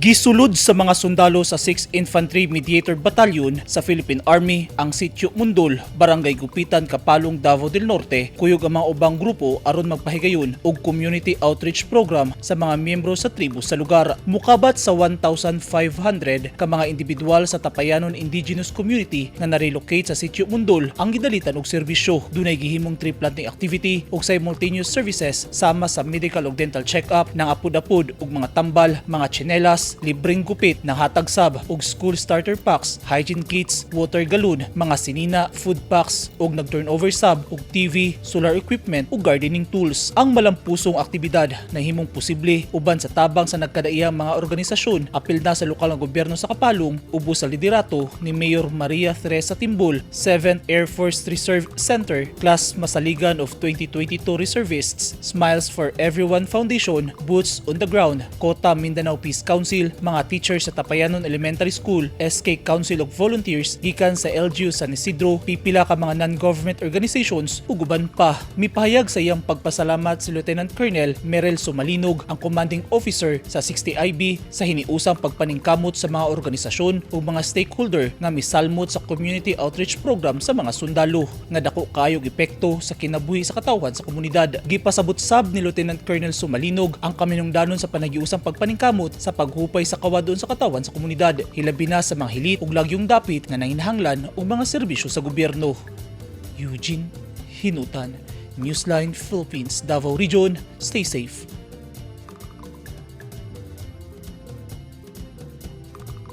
Gisulod sa mga sundalo sa 6th Infantry Mediator Battalion sa Philippine Army ang Sitio Mundol, Barangay Gupitan, Kapalong, Davao del Norte, kuyog ang mga ubang grupo aron magpahigayon og community outreach program sa mga miyembro sa tribo sa lugar. Mukabat sa 1,500 ka mga individual sa Tapayanon Indigenous Community na narelocate sa Sitio Mundol ang gidalitan og serbisyo. Dunay gihimong tree planting activity ug simultaneous services sama sa medical ug dental check-up ng apud-apud ug mga tambal, mga tsinelas, libreng gupit ng hatag sab ug school starter packs, hygiene kits, water galon, mga sinina, food packs ug nag-turnover sab ug TV, solar equipment ug gardening tools. Ang malampusong aktibidad na himong posible uban sa tabang sa nagkadaiyang mga organisasyon apil na sa lokal nga gobyerno sa Kapalong ubos sa liderato ni Mayor Maria Teresa Timbol, 7th Air Force Reserve Center, Class Masaligan of 2022 Reservists, Smiles for Everyone Foundation, Boots on the Ground, Kota Mindanao Peace Council, mga teachers sa Tapayanon Elementary School, SK Council of Volunteers, gikan sa LGU San Isidro, pipila ka mga non-government organizations ug uban pa. Mipahayag sa iyang pagpasalamat si Lieutenant Colonel Merel Sumalinog, ang commanding officer sa 60IB, sa hiniusang pagpaningkamot sa mga organisasyon ug mga stakeholder nga misalmot sa community outreach program sa mga sundalo nga dako kayog epekto sa kinabuhi sa katawan sa komunidad. Gipasabot sab ni Lieutenant Colonel Sumalinog ang kaminungdanon sa panagiusang pagpaningkamot sa paghupay sa kawadon sa katawan sa komunidad, hilabi na sa mga hilit ug lagyong dapit nga nanginahanglan og mga serbisyo sa gobyerno. Eugene Hinutan, Newsline Philippines, Davao Region. Stay safe.